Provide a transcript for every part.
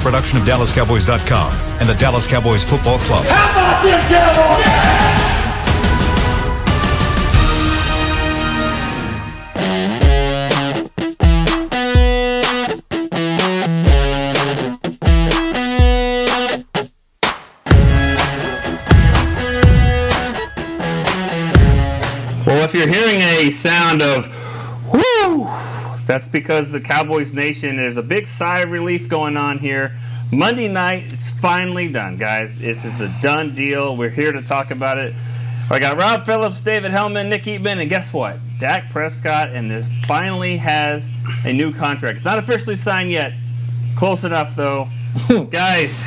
production of DallasCowboys.com and the Dallas Cowboys Football Club. How about them Cowboys? Well, if you're hearing a sound of whoo, that's because the Cowboys Nation, there's a big sigh of relief going on here. Monday night, it's finally done, guys. This is a done deal. We're here to talk about it. I got Rob Phillips, David Hellman, Nick Eatman, and guess what? Dak Prescott, and this finally has a new contract. It's not officially signed yet. Close enough, though. Guys,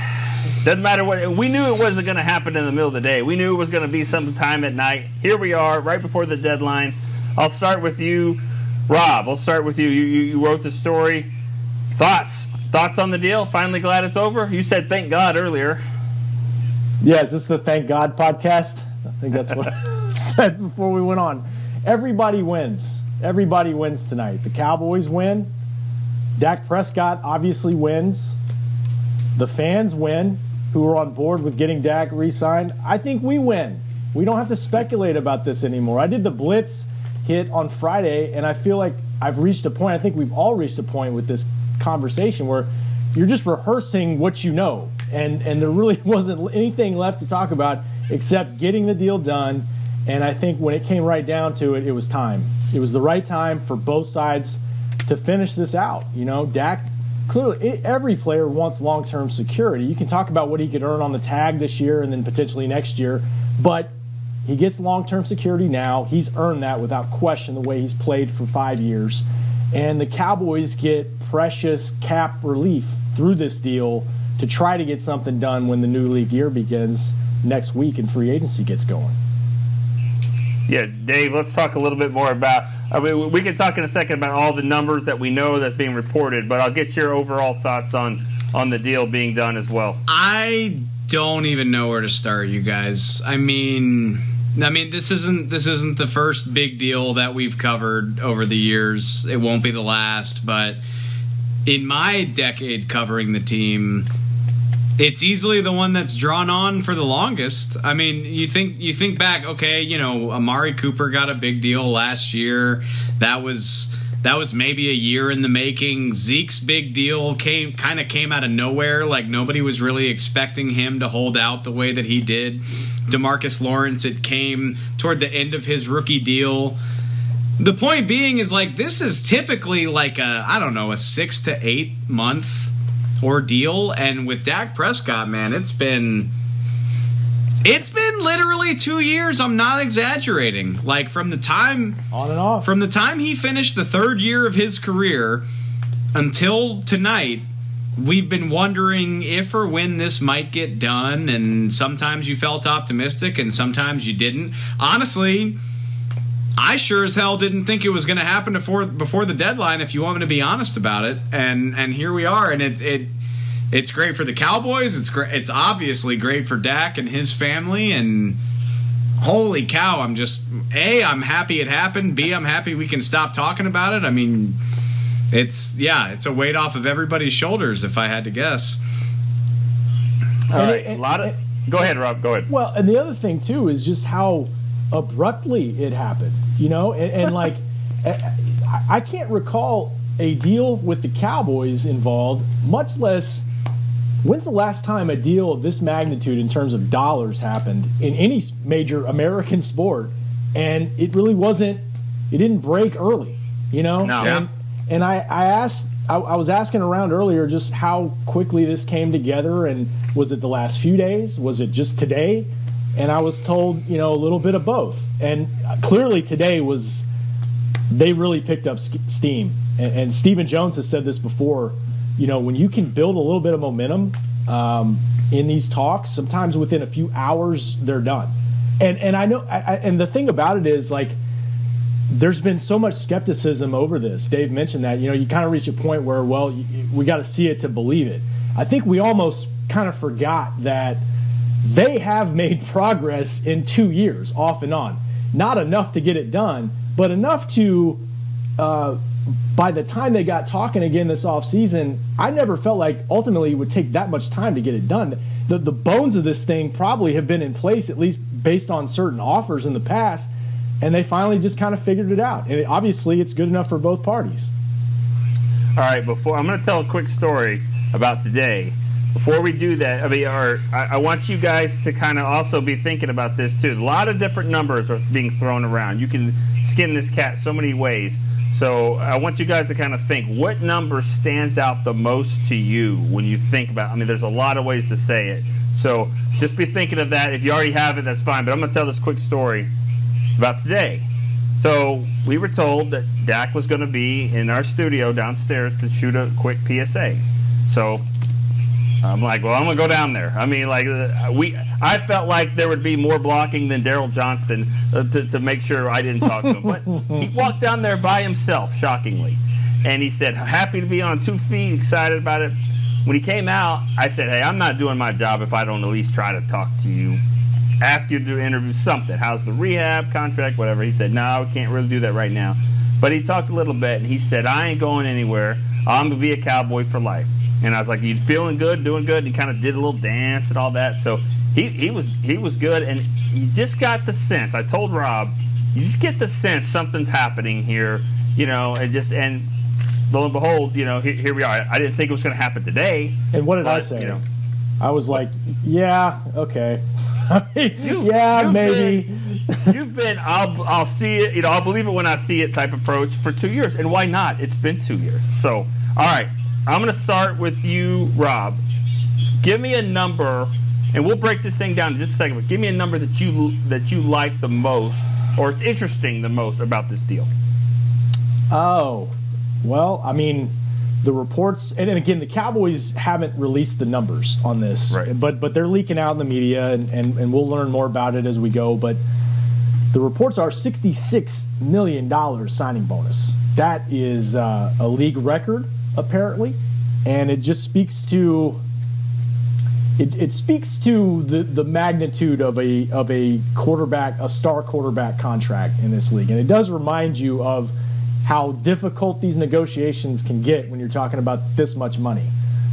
doesn't matter what. We knew it wasn't going to happen in the middle of the day. We knew it was going to be sometime at night. Here we are, right before the deadline. I'll start with you, Rob. I'll start with you. You wrote the story. Thoughts on the deal? Finally glad it's over? You said thank God earlier. Yeah, is this the Thank God podcast? I think that's what I said before we went on. Everybody wins. Everybody wins tonight. The Cowboys win. Dak Prescott obviously wins. The fans win, who are on board with getting Dak re-signed. I think we win. We don't have to speculate about this anymore. I did the Blitz hit on Friday, and I feel like I've reached a point, I think we've all reached a point with this conversation where you're just rehearsing what you know, and there really wasn't anything left to talk about except getting the deal done. And I think when it came right down to it, it was time. It was the right time for both sides to finish this out. You know, Dak, clearly every player wants long-term security. You can talk about what he could earn on the tag this year and then potentially next year, but he gets long-term security now. He's earned that without question the way he's played for 5 years. And the Cowboys get precious cap relief through this deal to try to get something done when the new league year begins next week and free agency gets going. Yeah, Dave, let's talk a little bit more about, we can talk in a second about all the numbers that we know that's being reported, but I'll get your overall thoughts on the deal being done as well. I don't even know where to start, you guys. I mean, this isn't the first big deal that we've covered over the years. It won't be the last, but in my decade covering the team, it's easily the one that's drawn on for the longest. I mean, you think back, okay, you know, Amari Cooper got a big deal last year. That was maybe a year in the making. Zeke's big deal came out of nowhere. Like, nobody was really expecting him to hold out the way that he did. DeMarcus Lawrence, it came toward the end of his rookie deal. The point being is, like, this is typically like a 6 to 8 month ordeal, and with Dak Prescott, man, it's been literally 2 years. I'm not exaggerating. Like, from the time on and off, from the time he finished the third year of his career until tonight, we've been wondering if or when this might get done, and sometimes you felt optimistic and sometimes you didn't. Honestly, I sure as hell didn't think it was going to happen before the deadline, if you want me to be honest about it. And here we are, and it's great for the Cowboys. It's obviously great for Dak and his family. And holy cow, I'm happy it happened. B, I'm happy we can stop talking about it. I mean, it's a weight off of everybody's shoulders, if I had to guess. All right, go ahead, Rob. Go ahead. Well, and the other thing too is just how abruptly it happened, you know, and like I can't recall a deal with the Cowboys involved, much less when's the last time a deal of this magnitude in terms of dollars happened in any major American sport, and it didn't break early, you know. No. And I was asking around earlier just how quickly this came together, and was it the last few days? Was it just today? And I was told, you know, a little bit of both. And clearly today they really picked up steam. And Stephen Jones has said this before, you know, when you can build a little bit of momentum in these talks, sometimes within a few hours they're done. And I know, and the thing about it is, like, there's been so much skepticism over this. Dave mentioned that, you know, you kind of reach a point where, well, we got to see it to believe it. I think we almost kind of forgot that they have made progress in 2 years, off and on. Not enough to get it done, but enough to by the time they got talking again this offseason, I never felt like ultimately it would take that much time to get it done. The bones of this thing probably have been in place, at least based on certain offers in the past, and they finally just kind of figured it out. And obviously it's good enough for both parties. All right, I'm going to tell a quick story about today. Before we do that, I want you guys to kind of also be thinking about this too. A lot of different numbers are being thrown around. You can skin this cat so many ways. So I want you guys to kind of think, what number stands out the most to you when you think about, there's a lot of ways to say it. So just be thinking of that. If you already have it, that's fine. But I'm going to tell this quick story about today. So we were told that Dak was going to be in our studio downstairs to shoot a quick PSA. So I'm like, well, I'm going to go down there. I felt like there would be more blocking than Daryl Johnston to make sure I didn't talk to him. But he walked down there by himself, shockingly. And he said, happy to be on 2 feet, excited about it. When he came out, I said, hey, I'm not doing my job if I don't at least try to talk to you, ask you to do an interview, something. How's the rehab, contract, whatever. He said, no, we can't really do that right now. But he talked a little bit, and he said, I ain't going anywhere. I'm going to be a Cowboy for life. And I was like, you feeling good, doing good? And he kind of did a little dance and all that. So he was good, and you just got the sense. I told Rob, you just get the sense something's happening here, and lo and behold, here we are. I didn't think it was going to happen today. And what did I say? I was like, yeah, okay. Maybe. You've been, I'll see it, I'll believe it when I see it type approach for 2 years. And why not? It's been 2 years. So, all right. I'm going to start with you, Rob. Give me a number, and we'll break this thing down in just a second, but give me a number that you like the most, or it's interesting the most about this deal. Oh, well, the reports, and again, the Cowboys haven't released the numbers on this, right. but they're leaking out in the media, and we'll learn more about it as we go. But the reports are $66 million signing bonus. That is a league record, apparently, and it just speaks to the magnitude of a quarterback, a star quarterback contract in this league. And it does remind you of how difficult these negotiations can get when you're talking about this much money.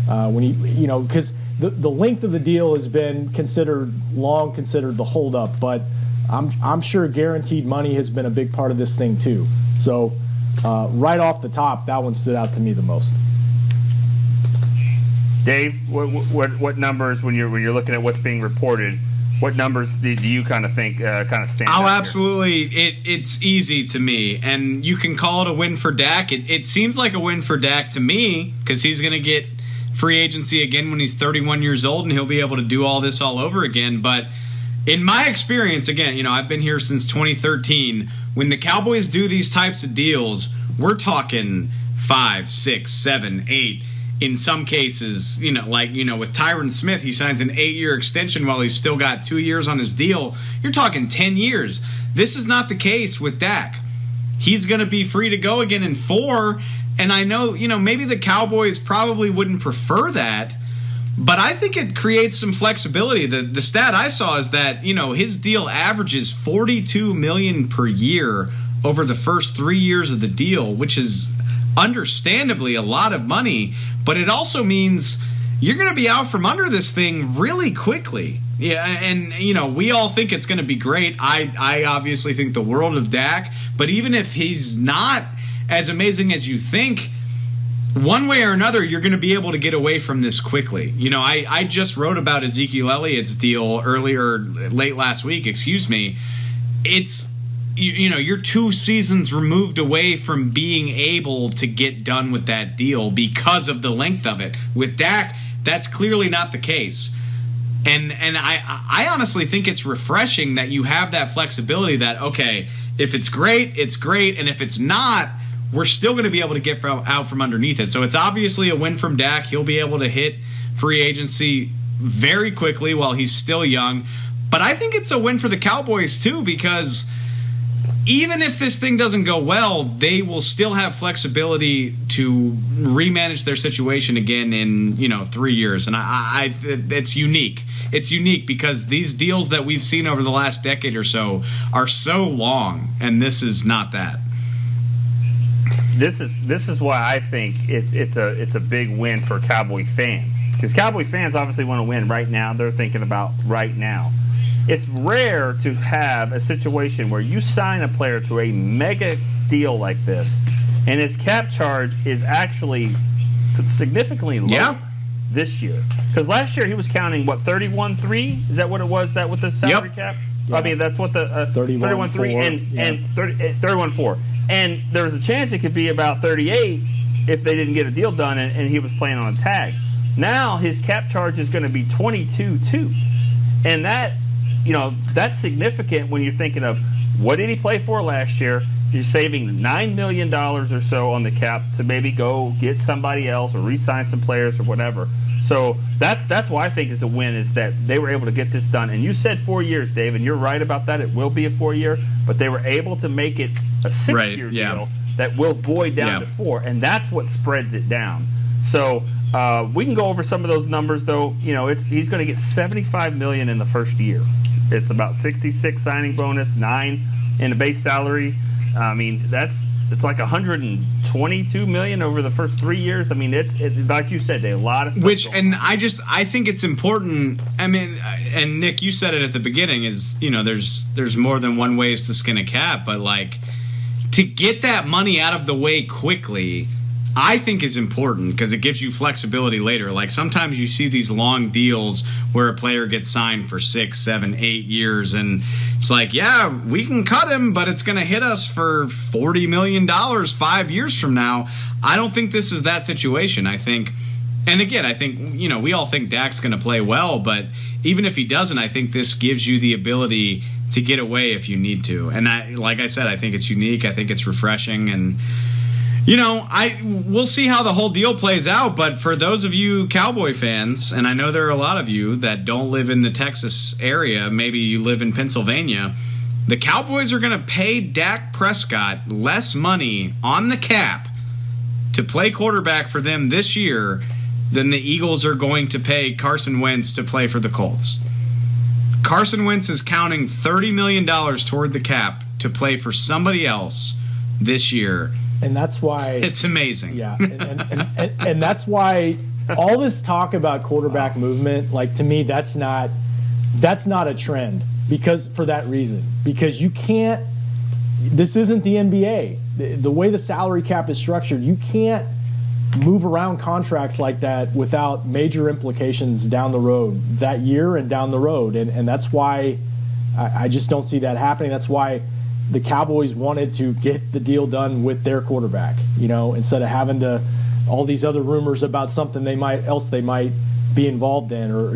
Because the length of the deal has been considered the holdup, but I'm sure guaranteed money has been a big part of this thing too. So right off the top, that one stood out to me the most. Dave, what numbers, when you're looking at what's being reported, what numbers do you kind of think kind of stand out? Oh, absolutely. It's easy to me, and you can call it a win for Dak. It seems like a win for Dak to me because he's going to get free agency again when he's 31 years old, and he'll be able to do all this all over again. But in my experience, again, I've been here since 2013. When the Cowboys do these types of deals, we're talking 5, 6, 7, 8. In some cases, with Tyron Smith, he signs an 8-year extension while he's still got 2 years on his deal. You're talking 10 years. This is not the case with Dak. He's going to be free to go again in 4. And I know, maybe the Cowboys probably wouldn't prefer that, but I think it creates some flexibility. The stat I saw is that, his deal averages $42 million per year over the first 3 years of the deal, which is understandably a lot of money, but it also means you're going to be out from under this thing really quickly. Yeah, and we all think it's going to be great. I obviously think the world of Dak, but even if he's not as amazing as you think, one way or another, you're going to be able to get away from this quickly. I just wrote about Ezekiel Elliott's deal late last week, It's you're 2 seasons removed away from being able to get done with that deal because of the length of it. With Dak, that's clearly not the case. And I honestly think it's refreshing that you have that flexibility that, okay, if it's great, it's great. And if it's not, we're still going to be able to get out from underneath it. So it's obviously a win from Dak. He'll be able to hit free agency very quickly while he's still young. But I think it's a win for the Cowboys too, because even if this thing doesn't go well, they will still have flexibility to remanage their situation again in 3 years. And it's unique. It's unique because these deals that we've seen over the last decade or so are so long, and this is not that. this is why I think it's a big win for Cowboy fans, because Cowboy fans obviously want to win right now. They're thinking about right now. It's rare to have a situation where you sign a player to a mega deal like this, and his cap charge is actually significantly lower this year. Because last year he was counting, what, 31.3? Is that what it was, that with the salary cap? Yeah. I mean, that's what the 31.3 and 31.4. And there was a chance it could be about 38 if they didn't get a deal done and he was playing on a tag. Now his cap charge is going to be 22.2. And that, that's significant when you're thinking of what did he play for last year? You're saving $9 million or so on the cap to maybe go get somebody else or re-sign some players or whatever. So that's why I think is a win, is that they were able to get this done. And you said 4 years, Dave, and you're right about that. It will be a 4-year, but they were able to make it a 6-year deal that will void down to 4, and that's what spreads it down. So we can go over some of those numbers, though. He's going to get $75 million in the first year. It's about 66 signing bonus, 9 in the base salary. I mean, it's like $122 million over the first 3 years. I mean, it's like you said, a lot of stuff. I think it's important. I mean, and Nick, you said it at the beginning, is there's more than one ways to skin a cat, but like to get that money out of the way quickly, I think is important because it gives you flexibility later. Like sometimes you see these long deals where a player gets signed for 6, 7, 8 years, and it's like, yeah, we can cut him, but it's going to hit us for $40 million 5 years from now. I don't think this is that situation. I think we all think Dak's going to play well, but even if he doesn't, I think this gives you the ability to get away if you need to. And like I said, I think it's unique. I think it's refreshing, and we'll see how the whole deal plays out, but for those of you Cowboy fans, and I know there are a lot of you that don't live in the Texas area, maybe you live in Pennsylvania, the Cowboys are going to pay Dak Prescott less money on the cap to play quarterback for them this year than the Eagles are going to pay Carson Wentz to play for the Colts. Carson Wentz is counting $30 million toward the cap to play for somebody else this year. And that's why it's amazing. Yeah, and that's why all this talk about quarterback movement, like, to me, that's not a trend, because for that reason, because you can't. This isn't the NBA. The way the salary cap is structured, you can't move around contracts like that without major implications down the road that year and down the road, and that's why I just don't see that happening. That's why the Cowboys wanted to get the deal done with their quarterback, instead of having to all these other rumors about something they might be involved in, or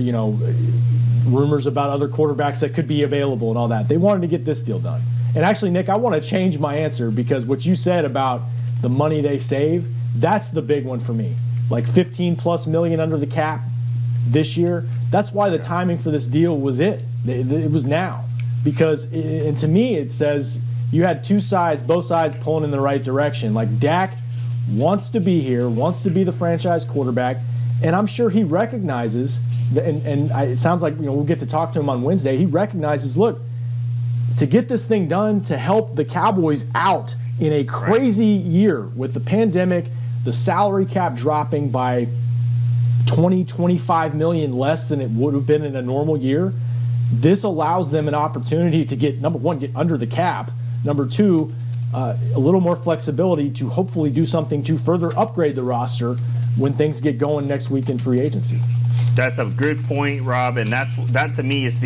rumors about other quarterbacks that could be available and all that. They wanted to get this deal done. And actually, Nick, I want to change my answer, because what you said about the money they save, that's the big one for me. Like $15+ million under the cap this year. That's why the timing for this deal was it was now. Because, and to me, it says you had both sides pulling in the right direction. Like, Dak wants to be here, wants to be the franchise quarterback, and I'm sure he recognizes, it sounds like we'll get to talk to him on Wednesday. He recognizes, look, to get this thing done, to help the Cowboys out in a crazy year with the pandemic, the salary cap dropping by $20-25 million less than it would have been in a normal year. This allows them an opportunity to get, number one, get under the cap. Number two, a little more flexibility to hopefully do something to further upgrade the roster when things get going next week in free agency. That's a good point, Rob, and that to me is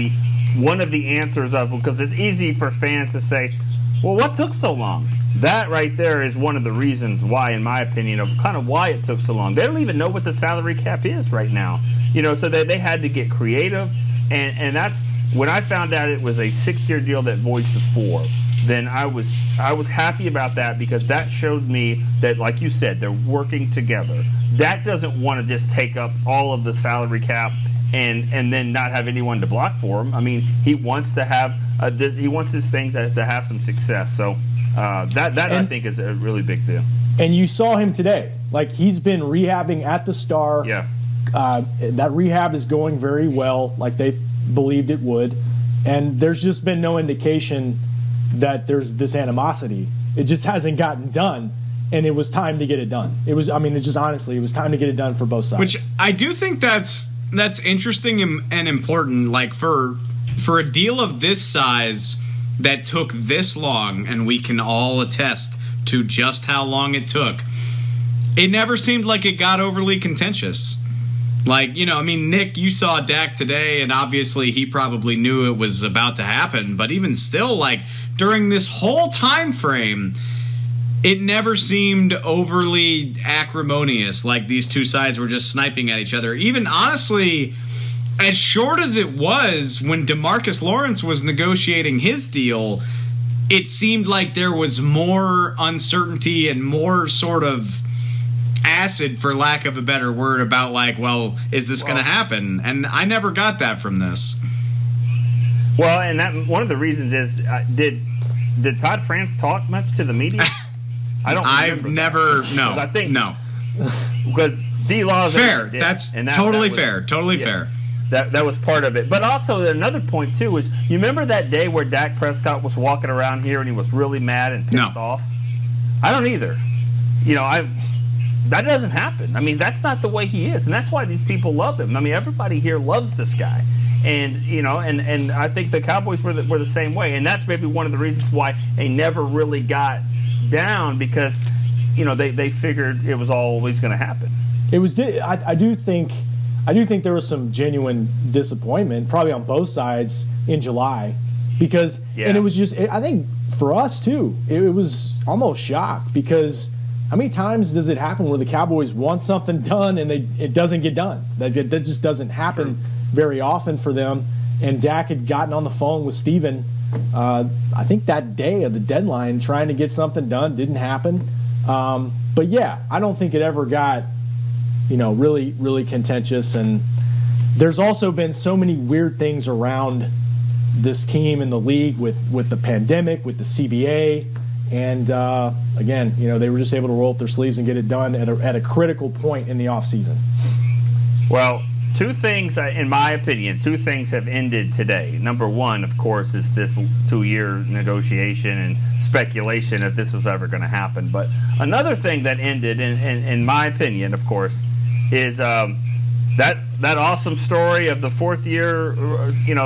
one of the answers of, because it's easy for fans to say, well, what took so long? That right there is one of the reasons why, in my opinion, of kind of why it took so long. They don't even know what the salary cap is right now, so they had to get creative. And that's when I found out it was a 6-year deal that voids to 4. Then I was happy about that, because that showed me that, like you said, they're working together. Dak doesn't want to just take up all of the salary cap and then not have anyone to block for him. I mean, he wants to have he wants this thing to have some success. So I think is a really big deal. And you saw him today. Like, he's been rehabbing at the Star. Yeah. That rehab is going very well, like they believed it would, and there's just been no indication that there's this animosity. It just hasn't gotten done, and it was time to get it done. It was time to get it done for both sides. Which I do think that's interesting and important. Like for a deal of this size that took this long, and we can all attest to just how long it took, it never seemed like it got overly contentious. Like, Nick, you saw Dak today, and obviously he probably knew it was about to happen, but even still, like, during this whole time frame, it never seemed overly acrimonious, like these two sides were just sniping at each other. Even, honestly, as short as it was when DeMarcus Lawrence was negotiating his deal, it seemed like there was more uncertainty and more sort of acid, for lack of a better word, about like, well, is this going to happen? And I never got that from this. Well, and that one of the reasons is, did Todd France talk much to the media? I don't. I've never. No. I think no. Because D-Law's fair. That's totally fair. Totally fair. That was part of it. But also another point too is, you remember that day where Dak Prescott was walking around here and he was really mad and pissed off? I don't either. That doesn't happen. I mean, that's not the way he is, and that's why these people love him. I mean, everybody here loves this guy, and and I think the Cowboys were the same way, and that's maybe one of the reasons why they never really got down, because they figured it was always going to happen. It was. I do think there was some genuine disappointment, probably on both sides, in July, because and it was just. I think for us too, it was almost shock, because how many times does it happen where the Cowboys want something done and it doesn't get done? That just doesn't happen very often for them. And Dak had gotten on the phone with Steven, I think that day of the deadline, trying to get something done. Didn't happen. But yeah, I don't think it ever got, really, really contentious. And there's also been so many weird things around this team in the league with the pandemic, with the CBA. And again, they were just able to roll up their sleeves and get it done at a critical point in the offseason. Well, two things, in my opinion, have ended today. Number one, of course, is this 2-year negotiation and speculation if this was ever going to happen. But another thing that ended, in my opinion, of course, is that awesome story of the 4th-year,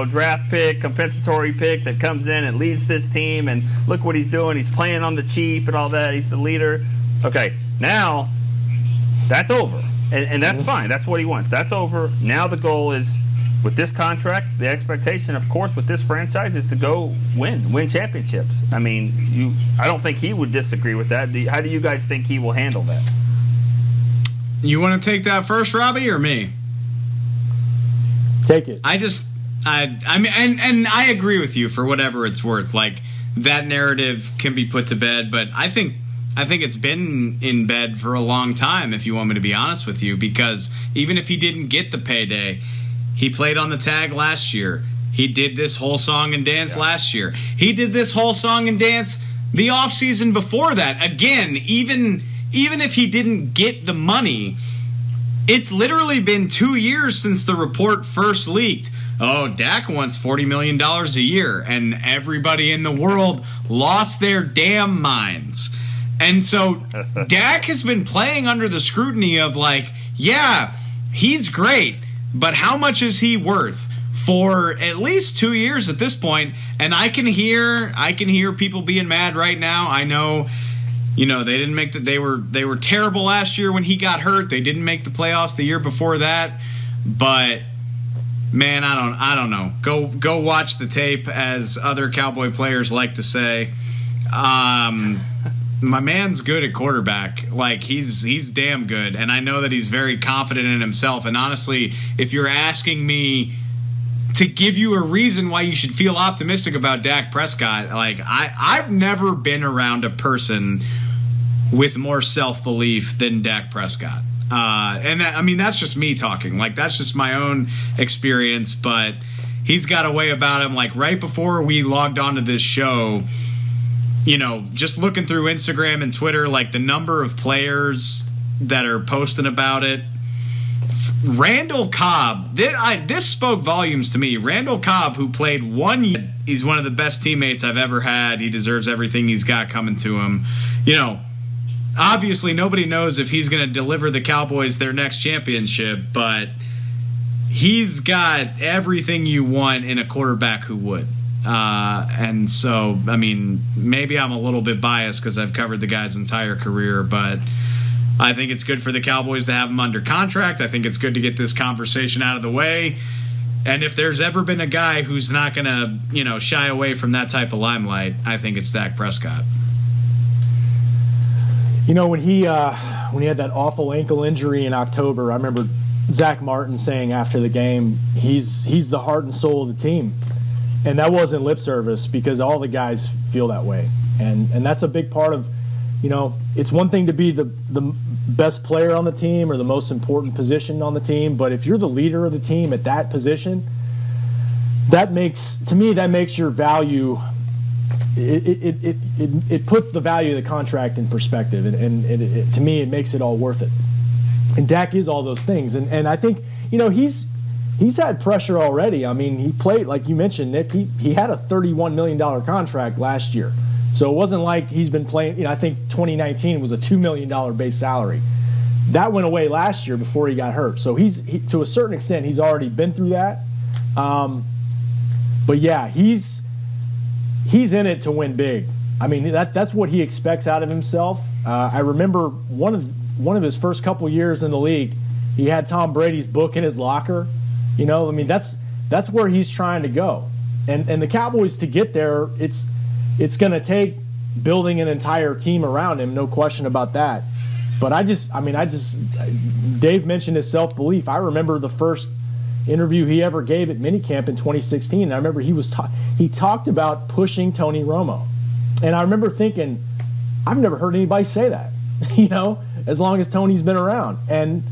draft pick, compensatory pick that comes in and leads this team, and look what he's doing. He's playing on the cheap and all that. He's the leader. Okay, now that's over, and that's fine. That's what he wants. That's over. Now the goal is, with this contract, the expectation, of course, with this franchise is to go win championships. I mean, I don't think he would disagree with that. How do you guys think he will handle that? You want to take that first, Robbie, or me? Take it. I mean, and I agree with you for whatever it's worth. Like, that narrative can be put to bed, but I think it's been in bed for a long time, if you want me to be honest with you, because even if he didn't get the payday, he played on the tag last year. He did this whole song and dance last year. He did this whole song and dance the offseason before that. Again, even if he didn't get the money, it's literally been 2 years since the report first leaked. Oh, Dak wants $40 million a year, and everybody in the world lost their damn minds. And so Dak has been playing under the scrutiny of like, yeah, he's great, but how much is he worth? For at least 2 years at this point, and I can hear people being mad right now. I know, they didn't make they were terrible last year when he got hurt. They didn't make the playoffs the year before that. But man, I don't know. Go watch the tape, as other Cowboy players like to say. My man's good at quarterback. Like, he's damn good, and I know that he's very confident in himself. And honestly, if you're asking me to give you a reason why you should feel optimistic about Dak Prescott, like, I've never been around a person with more self-belief than Dak Prescott. And that's just me talking. Like, that's just my own experience, but he's got a way about him. Like, right before we logged onto this show, just looking through Instagram and Twitter, like, the number of players that are posting about it. Randall Cobb, this spoke volumes to me. Randall Cobb, who played 1 year, he's one of the best teammates I've ever had. He deserves everything he's got coming to him. obviously nobody knows if he's going to deliver the Cowboys their next championship, but he's got everything you want in a quarterback who would. And so, I mean, maybe I'm a little bit biased because I've covered the guy's entire career, but I think it's good for the Cowboys to have him under contract. I think it's good to get this conversation out of the way. And if there's ever been a guy who's not going to, shy away from that type of limelight, I think it's Dak Prescott. When he had that awful ankle injury in October, I remember Zach Martin saying after the game, he's the heart and soul of the team. And that wasn't lip service, because all the guys feel that way. And that's a big part of, it's one thing to be the best player on the team or the most important position on the team, but if you're the leader of the team at that position, that makes your value, it puts the value of the contract in perspective, and to me it makes it all worth it. And Dak is all those things, and I think he's had pressure already. I mean, he played, like you mentioned, Nick, he had a $31 million contract last year. So it wasn't like he's been playing, I think 2019 was a $2 million base salary. That went away last year before he got hurt. So he to a certain extent, he's already been through that. But yeah, he's in it to win big. I mean, that's what he expects out of himself. I remember one of his first couple years in the league, he had Tom Brady's book in his locker. I mean, that's where he's trying to go. And the Cowboys, to get there, it's going to take building an entire team around him, no question about that. But Dave mentioned his self-belief. I remember the first interview he ever gave at minicamp in 2016. And I remember he talked about pushing Tony Romo. And I remember thinking, I've never heard anybody say that, as long as Tony's been around. And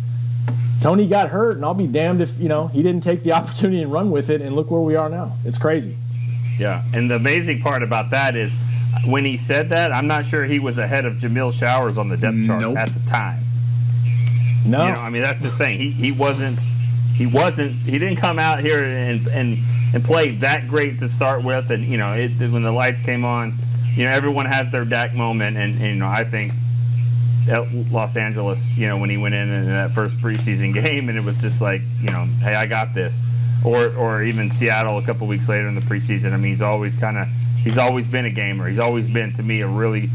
Tony got hurt, and I'll be damned if, he didn't take the opportunity and run with it, and look where we are now. It's crazy. Yeah, and the amazing part about that is when he said that, I'm not sure he was ahead of Jamil Showers on the depth chart at the time. No. I mean, that's his thing. He didn't come out here and play that great to start with, and, when the lights came on, everyone has their Dak moment, and I think at Los Angeles, when he went in that first preseason game, and it was just like, hey, I got this. Or even Seattle a couple weeks later in the preseason. I mean, he's always been a gamer. He's always been, to me, a really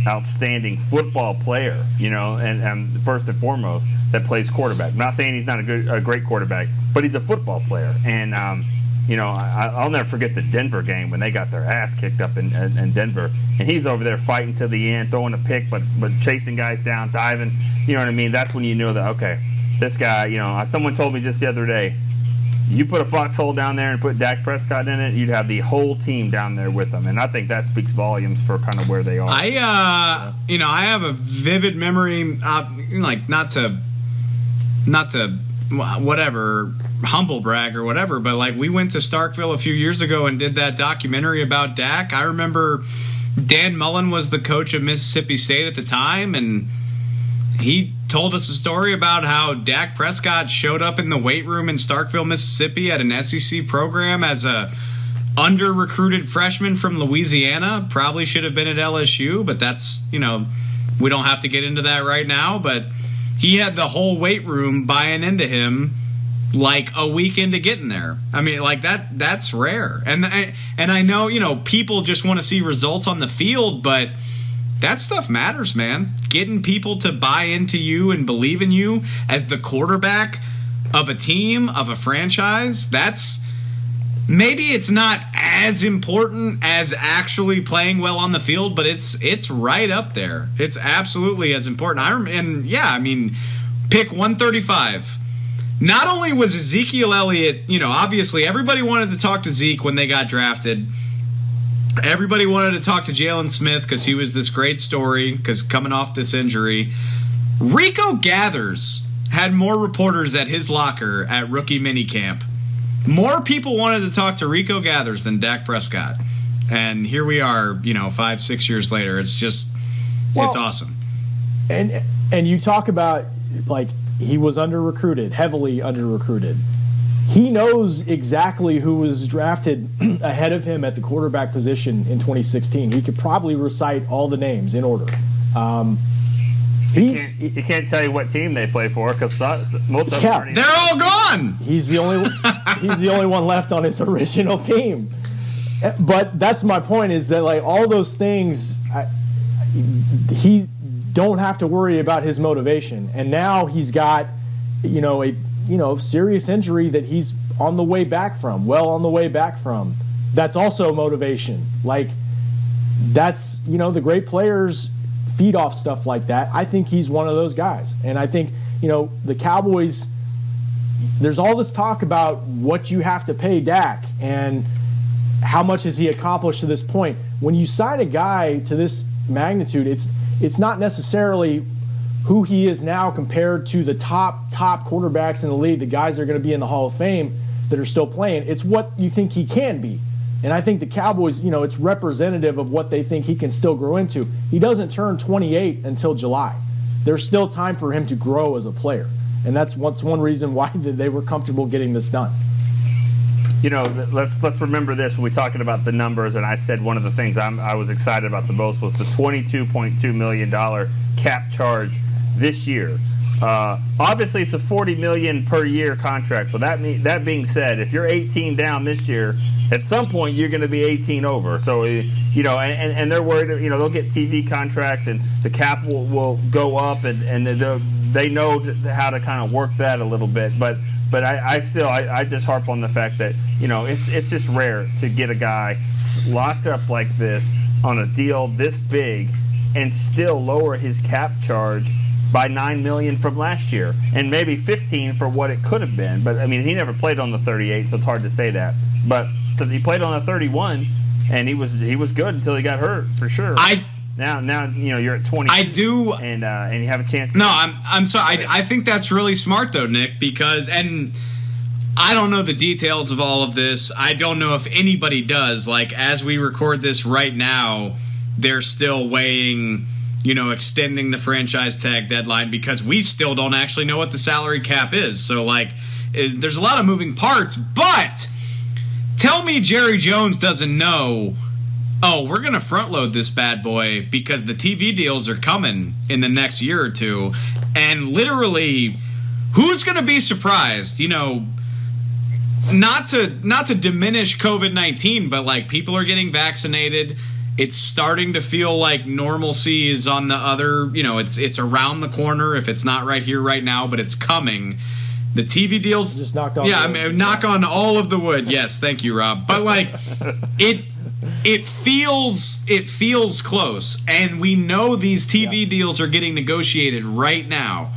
outstanding football player, and first and foremost, that plays quarterback. I'm not saying he's not a great quarterback, but he's a football player. And, I'll never forget the Denver game when they got their ass kicked up in Denver. And he's over there fighting to the end, throwing a pick, but chasing guys down, diving. You know what I mean? That's when you know that, okay, this guy, someone told me just the other day, you put a foxhole down there and put Dak Prescott in it, you'd have the whole team down there with them, and I think that speaks volumes for kind of where they are. I have a vivid memory, not to whatever humble brag or whatever, but we went to Starkville a few years ago and did that documentary about Dak. I remember Dan Mullen was the coach of Mississippi State at the time, and he told us a story about how Dak Prescott showed up in the weight room in Starkville, Mississippi at an SEC program as a under-recruited freshman from Louisiana. Probably should have been at LSU, but that's, we don't have to get into that right now. But he had the whole weight room buying into him a week into getting there. I mean, that's rare. And I know, people just want to see results on the field, but that stuff matters, man. Getting people to buy into you and believe in you as the quarterback of a team, of a franchise, maybe it's not as important as actually playing well on the field, but it's right up there. It's absolutely as important. Pick 135. Not only was Ezekiel Elliott, obviously everybody wanted to talk to Zeke when they got drafted. Everybody wanted to talk to Jalen Smith because he was this great story because coming off this injury. Rico Gathers had more reporters at his locker at rookie minicamp. More people wanted to talk to Rico Gathers than Dak Prescott. And here we are, 5-6 years later. It's just, it's awesome. And you talk about, he was under-recruited, heavily under-recruited. He knows exactly who was drafted ahead of him at the quarterback position in 2016. He could probably recite all the names in order. He can't tell you what team they play for because most of them they're all gone. He's the only one left on his original team. But that's my point, is that like all those things, he don't have to worry about his motivation. And now he's got, a serious injury that he's on the way back from. That's also motivation. Like, that's, the great players feed off stuff like that. I think he's one of those guys. And I think, the Cowboys, there's all this talk about what you have to pay Dak and how much has he accomplished to this point. When you sign a guy to this magnitude, it's not necessarily who he is now compared to the top quarterbacks in the league, the guys that are going to be in the Hall of Fame that are still playing. It's what you think he can be. And I think the Cowboys, it's representative of what they think he can still grow into. He doesn't turn 28 until July. There's still time for him to grow as a player. And that's one reason why they were comfortable getting this done. Let's remember this when we're talking about the numbers. And I said one of the things I was excited about the most was the $22.2 million cap charge this year. Obviously, it's a $40 million per year contract. So that being said, if you're 18 down this year, at some point you're going to be 18 over. So and they're worried. They'll get TV contracts and the cap will go up, and they know how to kind of work that a little bit. But I just harp on the fact that it's just rare to get a guy locked up like this on a deal this big and still lower his cap charge by $9 million from last year, and maybe 15 for what it could have been. But I mean, he never played on the 38, so it's hard to say that. But he played on the 31, and he was good until he got hurt for sure. Now you're at 20. I do, and you have a chance. No, I'm sorry. I think that's really smart though, Nick, because I don't know the details of all of this. I don't know if anybody does. Like, as we record this right now, they're still weighing, extending the franchise tag deadline because we still don't actually know what the salary cap is. So, there's a lot of moving parts. But tell me Jerry Jones doesn't know, we're going to front load this bad boy because the TV deals are coming in the next year or two. And literally, who's going to be surprised? Not to diminish COVID-19, but people are getting vaccinated. It's starting to feel like normalcy is on the other, it's around the corner if it's not right here right now, but it's coming. The TV deals just knocked on knock on all of the wood. Yes, thank you, Rob. But it feels close, and we know these TV deals are getting negotiated right now.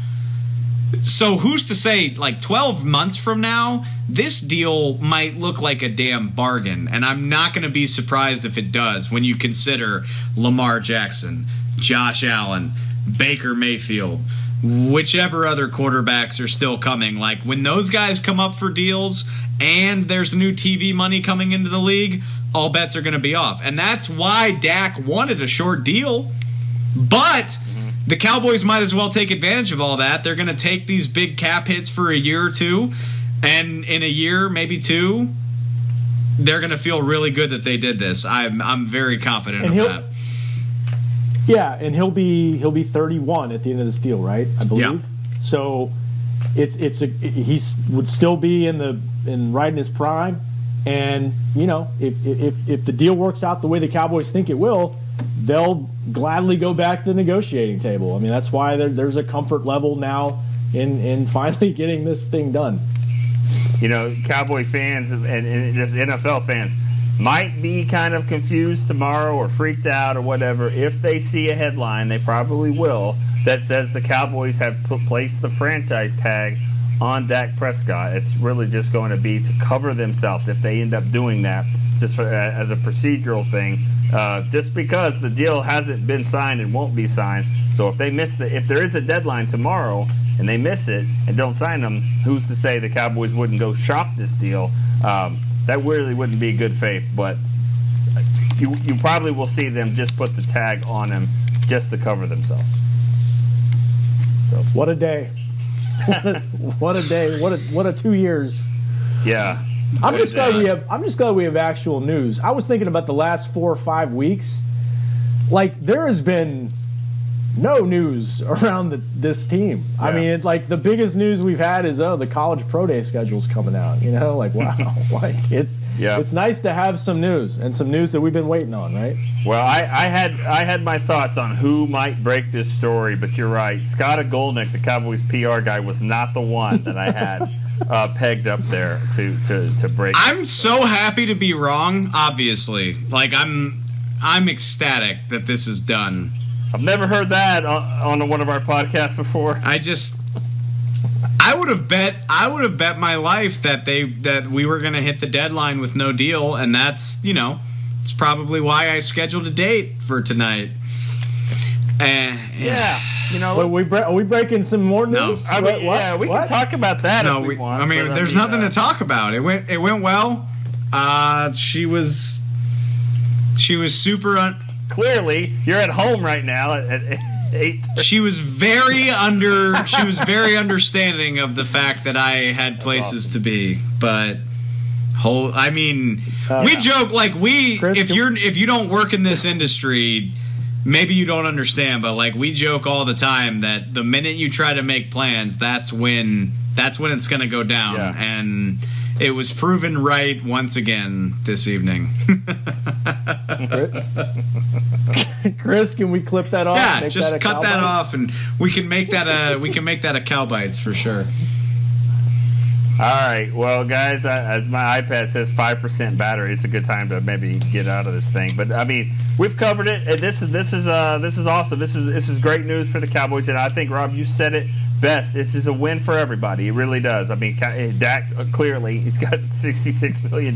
So who's to say, 12 months from now, this deal might look like a damn bargain. And I'm not going to be surprised if it does when you consider Lamar Jackson, Josh Allen, Baker Mayfield, whichever other quarterbacks are still coming. When those guys come up for deals and there's new TV money coming into the league, all bets are going to be off. And that's why Dak wanted a short deal. But the Cowboys might as well take advantage of all that. They're going to take these big cap hits for a year or two, and in a year, maybe two, they're going to feel really good that they did this. I'm very confident of that. Yeah, and he'll be 31 at the end of this deal, right? I believe. Yeah. So he would still be right in his prime, and if the deal works out the way the Cowboys think it will, they'll gladly go back to the negotiating table. I mean, that's why there's a comfort level now in finally getting this thing done. Cowboy fans and just NFL fans might be kind of confused tomorrow or freaked out or whatever if they see a headline, they probably will, that says the Cowboys have placed the franchise tag on Dak Prescott. It's really just going to be to cover themselves if they end up doing that, just as a procedural thing. Just because the deal hasn't been signed and won't be signed. So if there is a deadline tomorrow and they miss it and don't sign them, who's to say the Cowboys wouldn't go shop this deal? That really wouldn't be good faith, but you probably will see them just put the tag on him just to cover themselves. So what a day! What a day! What a 2 years! Yeah. I'm just glad we have actual news. I was thinking about the last 4 or 5 weeks. There has been no news around this team. Yeah. I mean, the biggest news we've had is the college pro day schedule's coming out. Wow, it's nice to have some news and some news that we've been waiting on, right? Well, I had my thoughts on who might break this story, but you're right. Scott Golnick, the Cowboys PR guy, was not the one that I had pegged up there to break. I'm so happy to be wrong. Obviously, I'm ecstatic that this is done. I've never heard that on one of our podcasts before. I would have bet my life that we were going to hit the deadline with no deal, and that's it's probably why I scheduled a date for tonight. Yeah. Are we breaking some more news? No. I mean, yeah, we can talk about that if we want. I mean, there's nothing to talk about. It went well. She was super. Clearly, you're at home right now at 8. She was very understanding of the fact that I had places to be, but we joke Chris, if you don't work in this industry, maybe you don't understand, but we joke all the time that the minute you try to make plans, that's when it's going to go down. Yeah. And it was proven right once again this evening. Chris, can we clip that off? Yeah, just cut that off, and we can make that a cow bites for sure. All right, well, guys, as my iPad says, 5% battery. It's a good time to maybe get out of this thing. But I mean, we've covered it. And this is awesome. This is great news for the Cowboys. And I think, Rob, you said it best. This is a win for everybody. It really does. I mean, Dak clearly he's got $66 million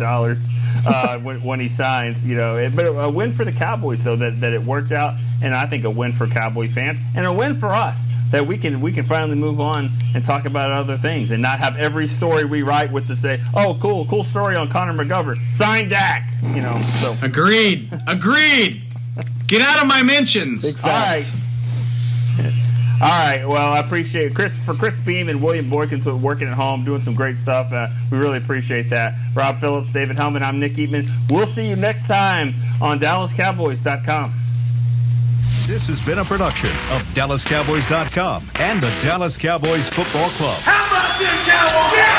when he signs. But a win for the Cowboys though that it worked out, and I think a win for Cowboy fans and a win for us. That we can finally move on and talk about other things and not have every story we write with to say, oh, cool story on Connor McGovern. Sign Dak. So Agreed. Get out of my mentions. All right. Well, I appreciate Chris Beam and William Boykins working at home, doing some great stuff. We really appreciate that. Rob Phillips, David Hellman, I'm Nick Eatman. We'll see you next time on DallasCowboys.com. This has been a production of DallasCowboys.com and the Dallas Cowboys Football Club. How about this, Cowboys? Yeah!